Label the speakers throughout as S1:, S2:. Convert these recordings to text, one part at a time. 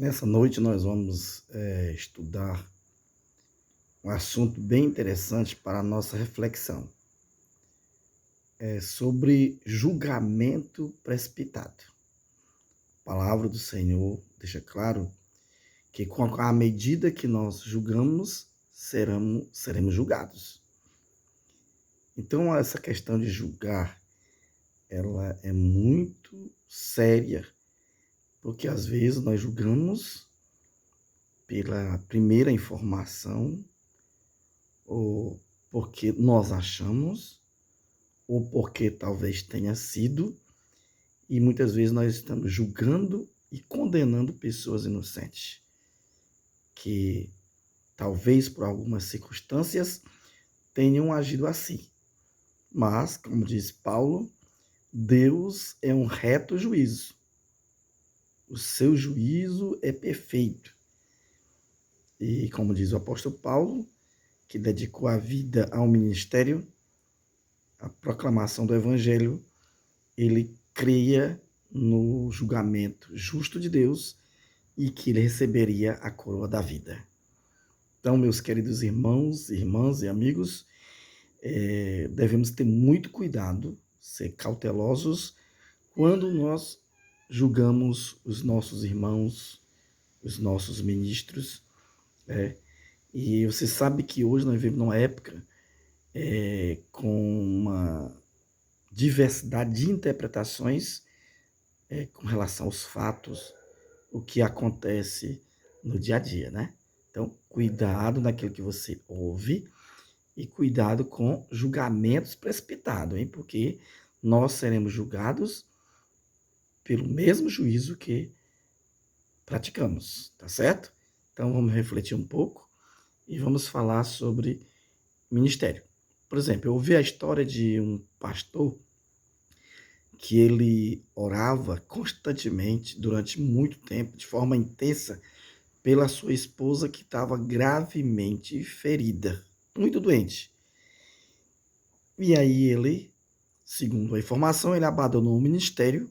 S1: Nessa noite nós vamos estudar um assunto bem interessante para a nossa reflexão. É sobre julgamento precipitado. A palavra do Senhor deixa claro que com a medida que nós julgamos, seremos julgados. Então essa questão de julgar, ela é muito séria, porque às vezes nós julgamos pela primeira informação, ou porque nós achamos, ou porque talvez tenha sido, e muitas vezes nós estamos julgando e condenando pessoas inocentes, que talvez por algumas circunstâncias tenham agido assim. Mas, como diz Paulo, Deus é um reto juízo. O seu juízo é perfeito. E como diz o apóstolo Paulo, que dedicou a vida ao ministério, a proclamação do evangelho, ele cria no julgamento justo de Deus e que ele receberia a coroa da vida. Então, meus queridos irmãos, irmãs e amigos, devemos ter muito cuidado, ser cautelosos quando nós julgamos os nossos irmãos, os nossos ministros. E você sabe que hoje nós vivemos numa época com uma diversidade de interpretações com relação aos fatos, o que acontece no dia a dia, né? Então, cuidado naquilo que você ouve e cuidado com julgamentos precipitados, hein? Porque nós seremos julgados pelo mesmo juízo que praticamos, tá certo? Então, vamos refletir um pouco e vamos falar sobre ministério. Por exemplo, eu ouvi a história de um pastor que ele orava constantemente, durante muito tempo, de forma intensa, pela sua esposa que estava gravemente ferida, muito doente. E aí ele, segundo a informação, ele abandonou o ministério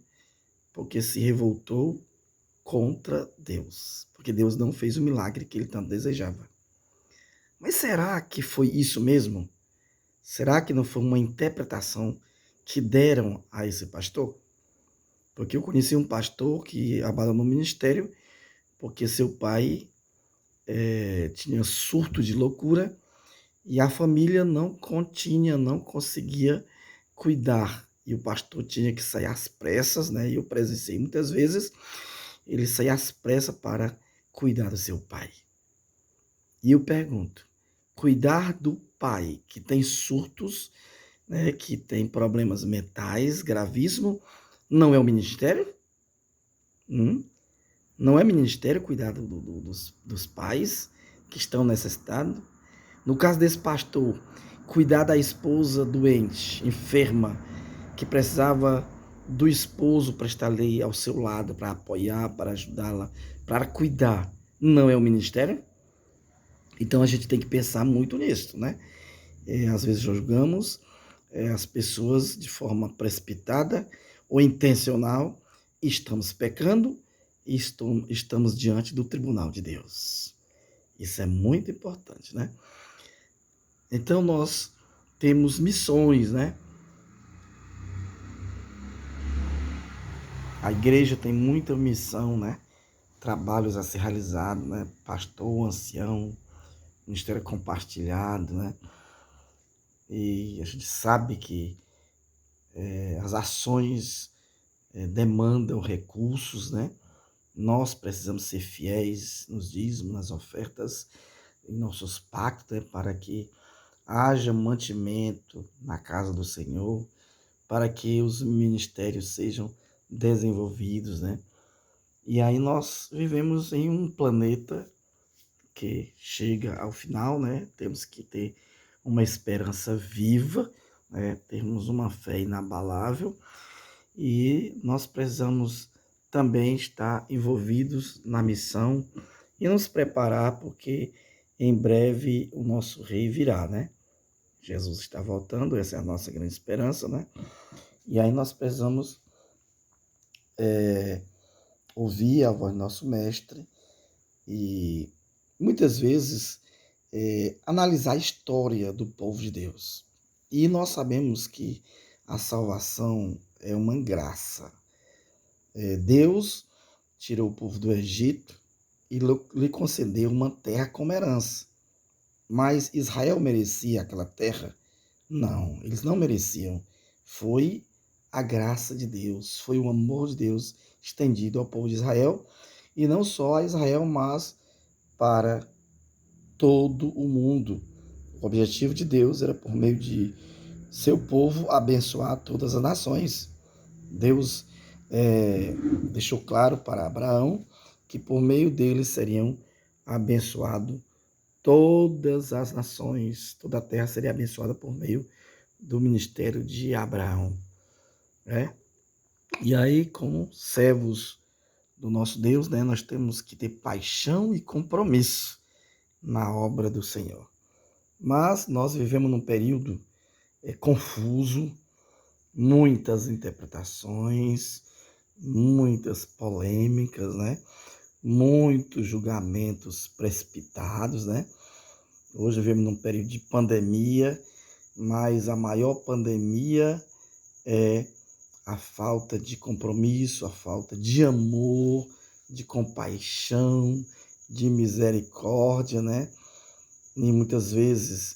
S1: porque se revoltou contra Deus, porque Deus não fez o milagre que ele tanto desejava. Mas será que foi isso mesmo? Será que não foi uma interpretação que deram a esse pastor? Porque eu conheci um pastor que abandonou o ministério porque seu pai tinha surto de loucura e a família não continha, não conseguia cuidar. E o pastor tinha que sair às pressas, né? E eu presenciei muitas vezes ele sair às pressas para cuidar do seu pai. E eu pergunto, cuidar do pai que tem surtos, né, que tem problemas mentais gravíssimos, não é o ministério? Hum? Não é ministério cuidar dos pais que estão necessitados? No caso desse pastor, cuidar da esposa doente, enferma, que precisava do esposo para estar ali ao seu lado, para apoiar, para ajudá-la, para cuidar, não é o ministério? Então a gente tem que pensar muito nisso, né? Às vezes julgamos as pessoas de forma precipitada ou intencional, e estamos pecando e estamos diante do tribunal de Deus. Isso é muito importante, né? Então nós temos missões, né? A igreja tem muita missão, né? Trabalhos a ser realizados, né? Pastor, ancião, ministério compartilhado, né? E a gente sabe que as ações demandam recursos, né? Nós precisamos ser fiéis nos dízimos, nas ofertas, em nossos pactos, né? Para que haja mantimento na casa do Senhor, para que os ministérios sejam desenvolvidos, né? E aí nós vivemos em um planeta que chega ao final, né? Temos que ter uma esperança viva, né? Termos uma fé inabalável e nós precisamos também estar envolvidos na missão e nos preparar, porque em breve o nosso rei virá, né? Jesus está voltando, essa é a nossa grande esperança, né? E aí nós precisamos ouvir a voz do nosso mestre e muitas vezes analisar a história do povo de Deus. E nós sabemos que a salvação é uma graça. Deus tirou o povo do Egito e lhe concedeu uma terra como herança. Mas Israel merecia aquela terra? Não, eles não mereciam. Foi a graça de Deus, foi o amor de Deus estendido ao povo de Israel, e não só a Israel, mas para todo o mundo. O objetivo de Deus era, por meio de seu povo, abençoar todas as nações. Deus deixou claro para Abraão que por meio dele seriam abençoados todas as nações, toda a terra seria abençoada por meio do ministério de Abraão. Né? E aí, como servos do nosso Deus, né, nós temos que ter paixão e compromisso na obra do Senhor. Mas nós vivemos num período confuso, muitas interpretações, muitas polêmicas, né? Muitos julgamentos precipitados, né? Hoje vivemos num período de pandemia, mas a maior pandemia é a falta de compromisso, a falta de amor, de compaixão, de misericórdia, né? E muitas vezes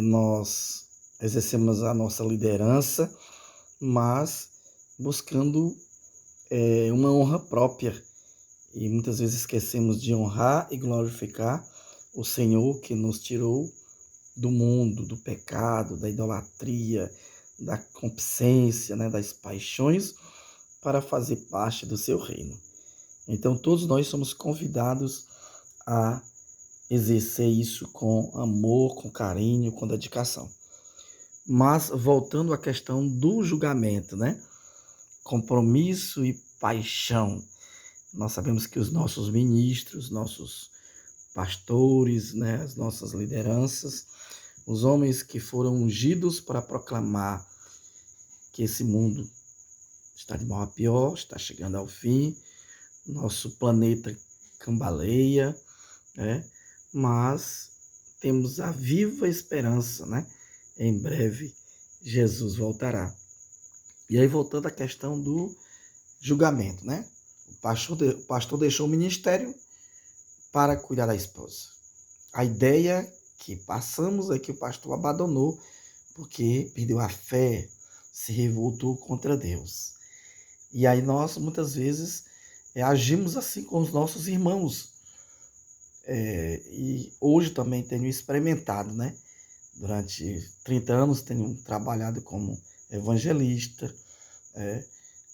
S1: nós exercemos a nossa liderança, mas buscando uma honra própria. E muitas vezes esquecemos de honrar e glorificar o Senhor que nos tirou do mundo, do pecado, da idolatria, da concupiscência, né, das paixões, para fazer parte do seu reino. Então, todos nós somos convidados a exercer isso com amor, com carinho, com dedicação. Mas, voltando à questão do julgamento, né? Compromisso e paixão. Nós sabemos que os nossos ministros, nossos pastores, né, as nossas lideranças, os homens que foram ungidos para proclamar que esse mundo está de mal a pior, está chegando ao fim, nosso planeta cambaleia, né? Mas temos a viva esperança, né? Em breve Jesus voltará. E aí, voltando à questão do julgamento, né? O pastor deixou o ministério para cuidar da esposa. A ideia que passamos é que o pastor abandonou porque perdeu a fé, se revoltou contra Deus. E aí nós, muitas vezes, agimos assim com os nossos irmãos. E hoje também tenho experimentado, né? Durante 30 anos tenho trabalhado como evangelista,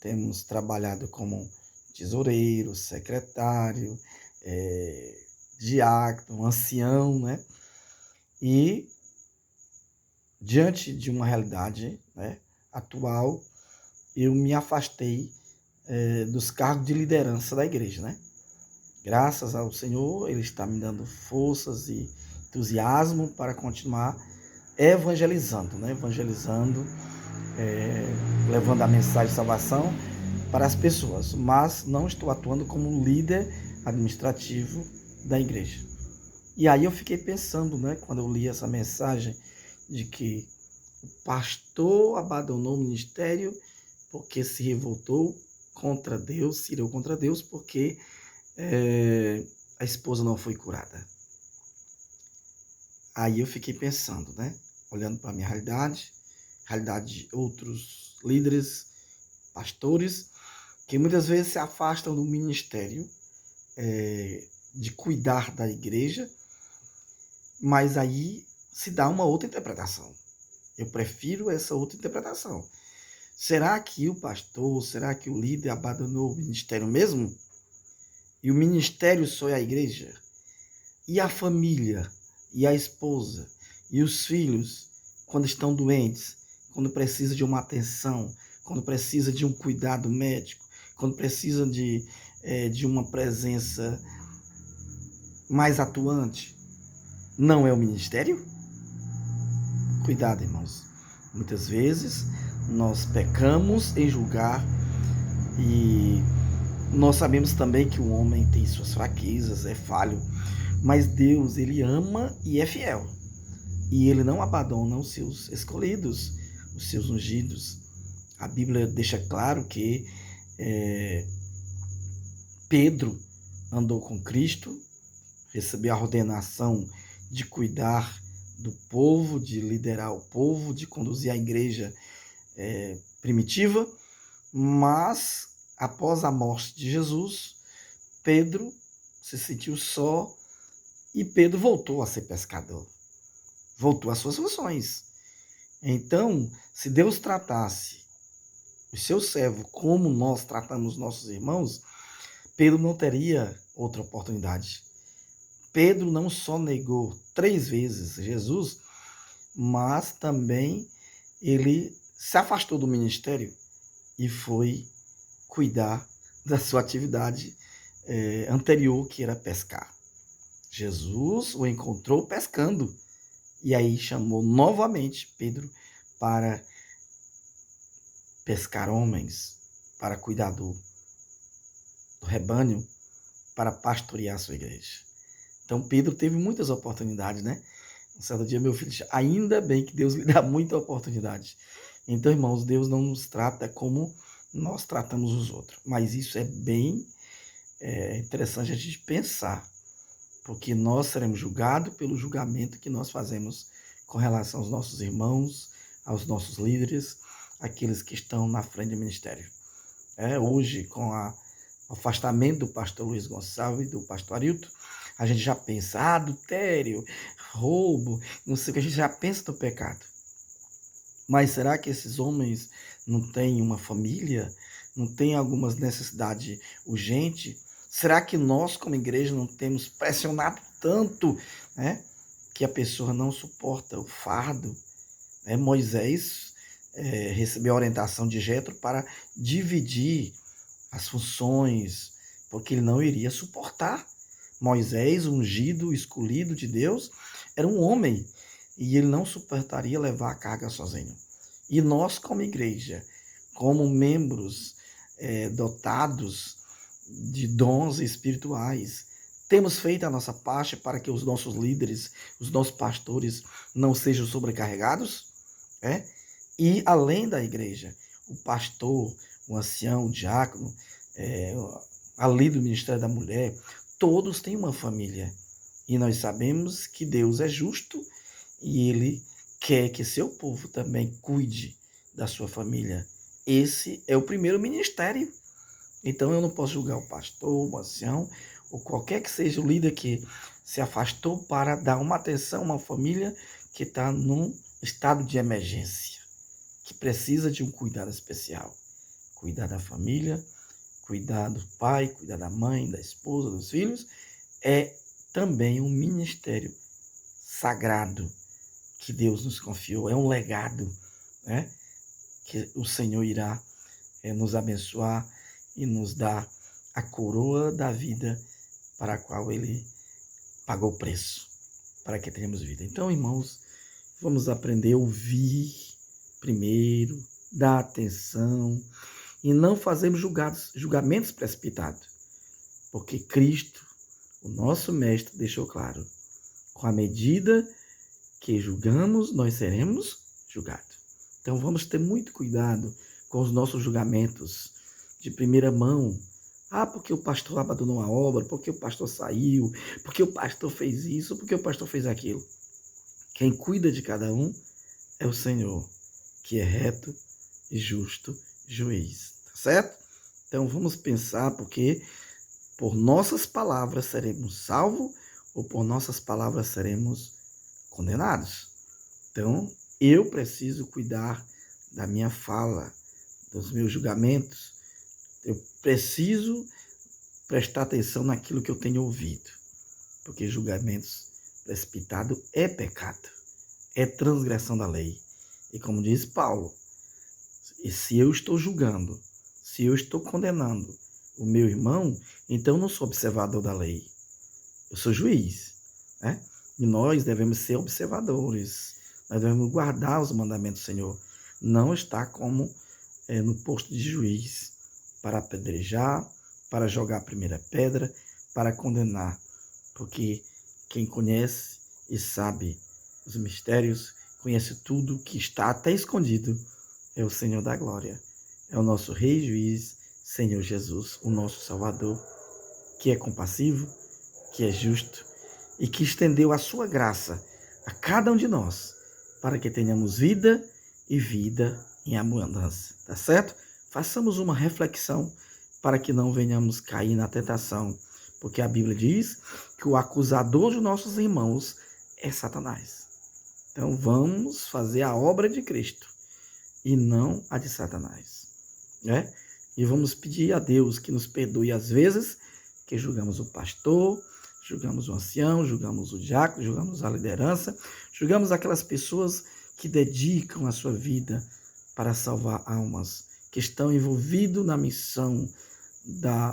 S1: temos trabalhado como tesoureiro, secretário, diácono, ancião, né? E diante de uma realidade, né, atual, eu me afastei dos cargos de liderança da igreja, né? Graças ao Senhor, Ele está me dando forças e entusiasmo para continuar evangelizando, né? Evangelizando, levando a mensagem de salvação para as pessoas, mas não estou atuando como líder administrativo da igreja. E aí eu fiquei pensando, né, quando eu li essa mensagem, de que o pastor abandonou o ministério porque se revoltou contra Deus, se irou contra Deus, porque a esposa não foi curada. Aí eu fiquei pensando, né, olhando para a minha realidade de outros líderes, pastores, que muitas vezes se afastam do ministério, de cuidar da igreja, mas aí se dá uma outra interpretação. Eu prefiro essa outra interpretação. Será que o pastor, será que o líder abandonou o ministério mesmo? E o ministério só é a igreja? E a família? E a esposa? E os filhos, quando estão doentes? Quando precisa de uma atenção? Quando precisa de um cuidado médico? Quando precisa de uma presença mais atuante? Não é o ministério? Cuidado, irmãos. Muitas vezes nós pecamos em julgar e Nós sabemos também que o homem tem suas fraquezas, é falho, mas Deus, ele ama e é fiel. E ele não abandona os seus escolhidos, os seus ungidos. A Bíblia deixa claro que é, Pedro andou com Cristo, recebeu a ordenação de cuidar do povo, de liderar o povo, de conduzir a igreja primitiva, mas após a morte de Jesus, Pedro se sentiu só e Pedro voltou a ser pescador, voltou às suas funções. Então, se Deus tratasse o seu servo como nós tratamos nossos irmãos, Pedro não teria outra oportunidade. Pedro não só negou 3 vezes Jesus, mas também ele se afastou do ministério e foi cuidar da sua atividade anterior, que era pescar. Jesus o encontrou pescando e aí chamou novamente Pedro para pescar homens, para cuidar do rebanho, para pastorear a sua igreja. Então Pedro teve muitas oportunidades, né? Um certo dia meu filho disse, ainda bem que Deus lhe dá muita oportunidade. Então, irmãos, Deus não nos trata como nós tratamos os outros. Mas isso é bem interessante a gente pensar, porque nós seremos julgados pelo julgamento que nós fazemos com relação aos nossos irmãos, aos nossos líderes, aqueles que estão na frente do ministério. Hoje, com o afastamento do pastor Luiz Gonçalves e do pastor Arilton, a gente já pensa, adultério, roubo, não sei o que, a gente já pensa no pecado. Mas será que esses homens não têm uma família? Não têm algumas necessidades urgentes? Será que nós, como igreja, não temos pressionado tanto, né, que a pessoa não suporta o fardo? Moisés recebeu a orientação de Jetro para dividir as funções, porque ele não iria suportar. Moisés, ungido, escolhido de Deus, era um homem e ele não suportaria levar a carga sozinho. E nós, como igreja, como membros dotados de dons espirituais, temos feito a nossa parte para que os nossos líderes, os nossos pastores não sejam sobrecarregados? E além da igreja, o pastor, o ancião, o diácono, a líder do Ministério da Mulher, todos têm uma família. E nós sabemos que Deus é justo e Ele quer que seu povo também cuide da sua família. Esse é o primeiro ministério. Então eu não posso julgar o pastor, o ancião, ou qualquer que seja o líder que se afastou para dar uma atenção a uma família que está num estado de emergência, que precisa de um cuidado especial. Cuidar da família, cuidar do pai, cuidar da mãe, da esposa, dos filhos, é também um ministério sagrado que Deus nos confiou, é um legado, né, que o Senhor irá nos abençoar e nos dar a coroa da vida para a qual Ele pagou o preço, para que tenhamos vida. Então, irmãos, vamos aprender a ouvir primeiro, dar atenção e não fazermos julgamentos precipitados, porque Cristo, o nosso Mestre, deixou claro, com a medida que julgamos, nós seremos julgados. Então vamos ter muito cuidado com os nossos julgamentos de primeira mão. Porque o pastor abandonou a obra, porque o pastor saiu, porque o pastor fez isso, porque o pastor fez aquilo. Quem cuida de cada um é o Senhor, que é reto e justo juiz, tá certo? Então vamos pensar, porque por nossas palavras seremos salvos ou por nossas palavras seremos condenados. Então, eu preciso cuidar da minha fala, dos meus julgamentos. Eu preciso prestar atenção naquilo que eu tenho ouvido, porque julgamentos precipitados é pecado, é transgressão da lei. E como diz Paulo, e se eu estou julgando, se eu estou condenando o meu irmão, então eu não sou observador da lei, eu sou juiz, né? E nós devemos ser observadores, nós devemos guardar os mandamentos do Senhor, não estar como no posto de juiz, para apedrejar, para jogar a primeira pedra, para condenar, porque quem conhece e sabe os mistérios, conhece tudo que está até escondido, é o Senhor da glória. É o nosso Rei e Juiz, Senhor Jesus, o nosso Salvador, que é compassivo, que é justo e que estendeu a sua graça a cada um de nós, para que tenhamos vida e vida em abundância, tá certo? Façamos uma reflexão para que não venhamos cair na tentação, porque a Bíblia diz que o acusador dos nossos irmãos é Satanás. Então vamos fazer a obra de Cristo e não a de Satanás, né? E vamos pedir a Deus que nos perdoe às vezes que julgamos o pastor, julgamos o ancião, julgamos o diácono, julgamos a liderança, julgamos aquelas pessoas que dedicam a sua vida para salvar almas, que estão envolvidos na missão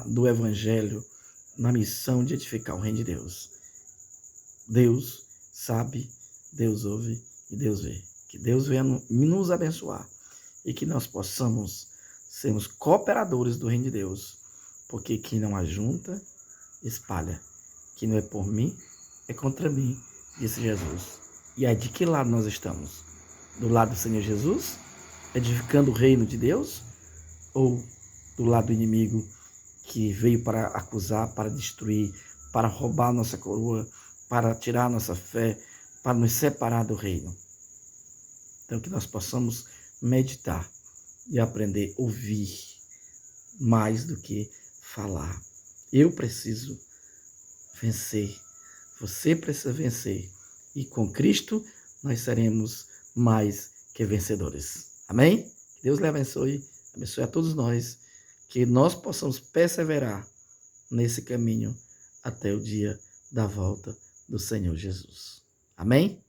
S1: do Evangelho, na missão de edificar o reino de Deus. Deus sabe, Deus ouve e Deus vê. Que Deus venha nos abençoar e que nós possamos sermos cooperadores do reino de Deus, porque quem não ajunta, espalha. Que não é por mim, é contra mim, disse Jesus. E aí, de que lado nós estamos? Do lado do Senhor Jesus, edificando o reino de Deus? Ou do lado do inimigo, que veio para acusar, para destruir, para roubar nossa coroa, para tirar nossa fé, para nos separar do reino? Então, que nós possamos meditar e aprender a ouvir mais do que falar. Eu preciso vencer, você precisa vencer, e com Cristo nós seremos mais que vencedores. Amém? Que Deus lhe abençoe a todos nós, que nós possamos perseverar nesse caminho até o dia da volta do Senhor Jesus. Amém?